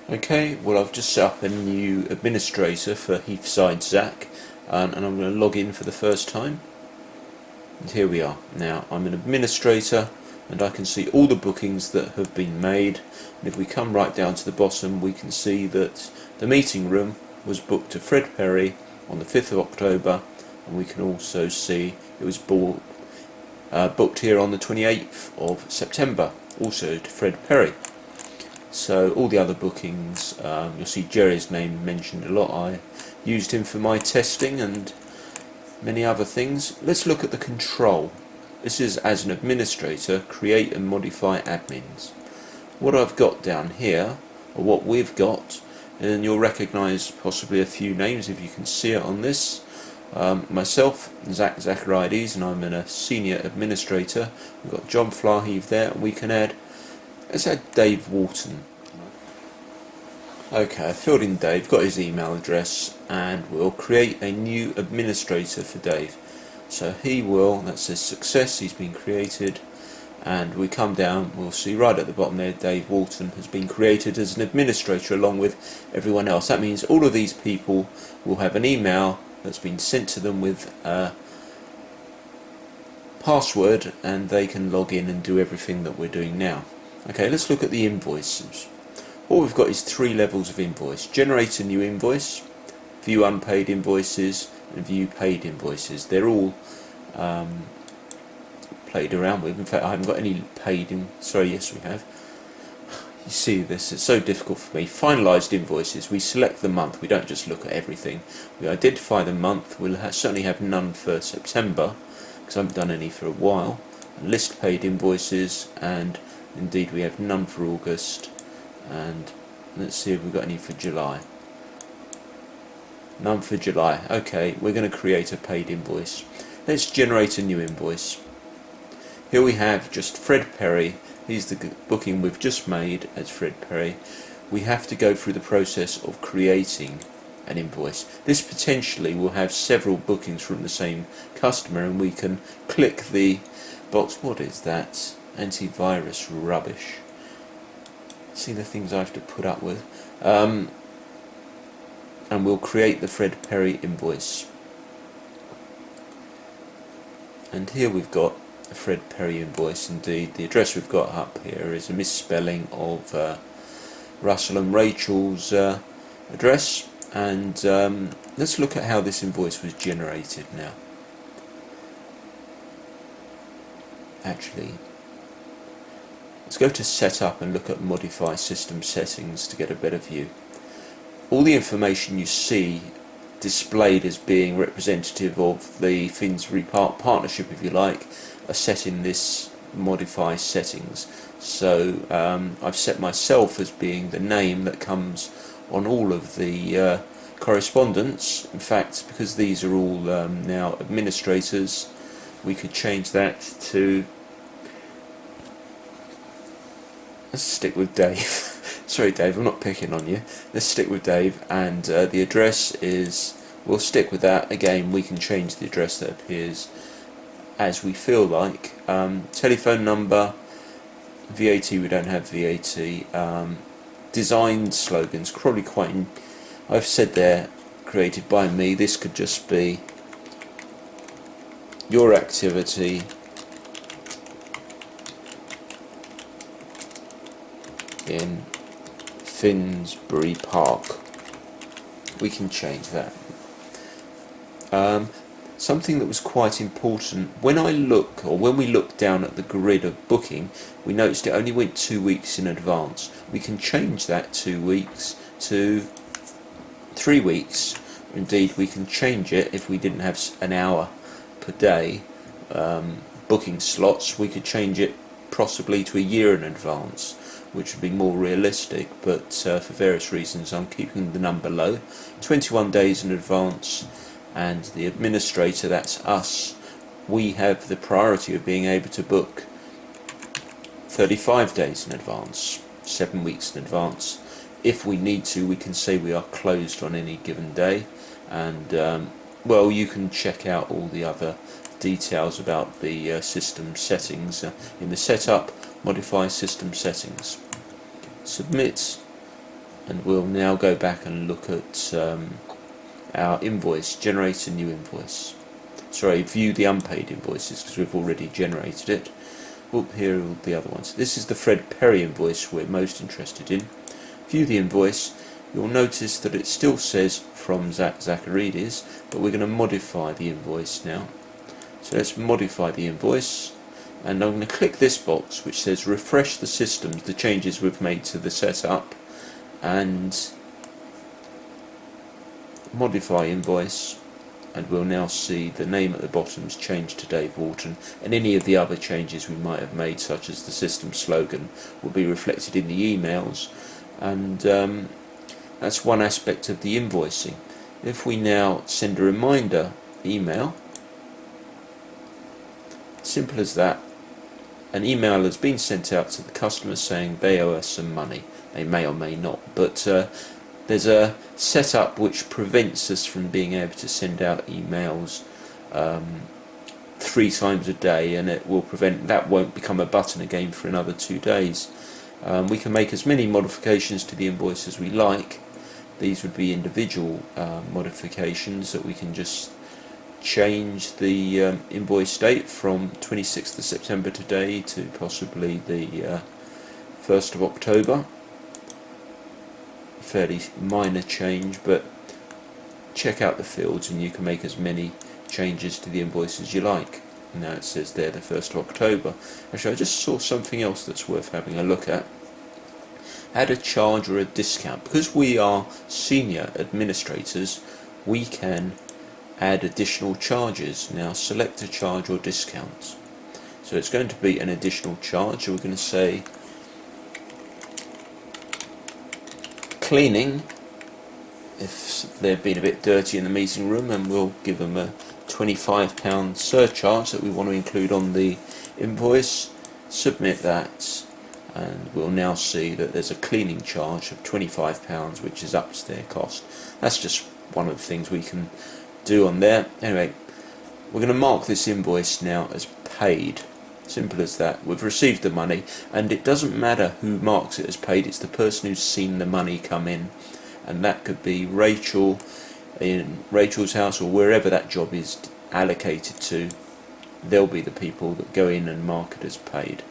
Okay, well I've just set up a new administrator for Heathside Zach, and I'm going to log in for the first time. And here we are. Now I'm an administrator and I can see all the bookings that have been made, and if we come right down to the bottom we can see that the meeting room was booked to Fred Perry on the 5th of October, and we can also see it was booked here on the 28th of September, also to Fred Perry. So all the other bookings, you'll see Jerry's name mentioned a lot. I used him for my testing and many other things. Let's look at the control. This is, as an administrator, create and modify admins. What I've got down here, or what we've got, and you'll recognise possibly a few names if you can see it on this. Myself, Zach Zacharides, and I'm a senior administrator. We've got John Flaheave there, and we can add, let's add Dave Walton. Okay, I filled in Dave, got his email address, and we'll create a new administrator for Dave. So he will, that says success, he's been created, and we come down, we'll see right at the bottom there, Dave Walton has been created as an administrator along with everyone else. That means all of these people will have an email that's been sent to them with a password, and they can log in and do everything that we're doing now. Okay, let's look at the invoices. All we've got is 3 levels of invoice. Generate a new invoice, view unpaid invoices, and view paid invoices. They're all played around with. In fact, I haven't got any paid in. Sorry, yes we have. You see this, it's so difficult for me. Finalised invoices, we select the month, we don't just look at everything. We identify the month, we'll certainly have none for September, because I haven't done any for a while. List paid invoices, and indeed we have none for August, and let's see if we've got any for July. None for July. Okay, we're going to create a paid invoice. Let's generate a new invoice. Here we have just Fred Perry. Here's the booking we've just made as Fred Perry. We have to go through the process of creating an invoice. This potentially will have several bookings from the same customer, and we can click the box. What is that? Antivirus rubbish. See the things I have to put up with. And we'll create the Fred Perry invoice. And here we've got a Fred Perry invoice. Indeed, the address we've got up here is a misspelling of Russell and Rachel's address. And let's look at how this invoice was generated now. Actually, let's go to Setup and look at Modify System Settings to get a better view. All the information you see displayed as being representative of the Finsbury partnership, if you like, are set in this Modify Settings. So I've set myself as being the name that comes on all of the correspondence. In fact, because these are all now administrators, we could change that to, let's stick with Dave. Sorry Dave, I'm not picking on you. Let's stick with Dave, and the address is, we'll stick with that. Again, we can change the address that appears as we feel like. Telephone number, VAT, we don't have VAT. Designed slogans, probably quite, I've said there, created by me. This could just be your activity in Finsbury Park. We can change that. Something that was quite important, when we looked down at the grid of booking, we noticed it only went 2 weeks in advance. We can change that 2 weeks to 3 weeks. Indeed, we can change it if we didn't have an hour per day booking slots. We could change it possibly to a year in advance, which would be more realistic, but for various reasons I'm keeping the number low. 21 days in advance, and the administrator, that's us, we have the priority of being able to book 35 days in advance, 7 weeks in advance. If we need to, we can say we are closed on any given day, and well, you can check out all the other details about the system settings in the Setup, Modify System Settings. Submit and we'll now go back and look at our invoice, generate a new invoice. Sorry, view the unpaid invoices because we've already generated it. Here are the other ones. This is the Fred Perry invoice we're most interested in. View the invoice. You'll notice that it still says from Zach Zacharidis, but we're going to modify the invoice now. So let's modify the invoice, and I'm going to click this box which says refresh the systems, the changes we've made to the setup, and modify invoice, and we'll now see the name at the bottom's changed to Dave Walton, and any of the other changes we might have made, such as the system slogan, will be reflected in the emails. And that's one aspect of the invoicing. If we now send a reminder email, simple as that, an email has been sent out to the customer saying they owe us some money. They may or may not, but there's a setup which prevents us from being able to send out emails 3 times a day, and it will prevent that. Won't become a button again for another 2 days. We can make as many modifications to the invoice as we like. These would be individual modifications that we can just change the invoice date from 26th of September today to possibly the 1st of October. Fairly minor change, but check out the fields and you can make as many changes to the invoice as you like. Now it says there the 1st of October. Actually, I just saw something else that's worth having a look at. Add a charge or a discount. Because we are senior administrators, we can add additional charges. Now select a charge or discount. So it's going to be an additional charge. So we're going to say cleaning if they've been a bit dirty in the meeting room, and we'll give them a £25 surcharge that we want to include on the invoice. Submit that, and we'll now see that there's a cleaning charge of £25 which is up to their cost. That's just one of the things we can do on there. Anyway, we're going to mark this invoice now as paid. Simple as that. We've received the money, and it doesn't matter who marks it as paid, it's the person who's seen the money come in, and that could be Rachel in Rachel's house or wherever that job is allocated to. They'll be the people that go in and mark it as paid.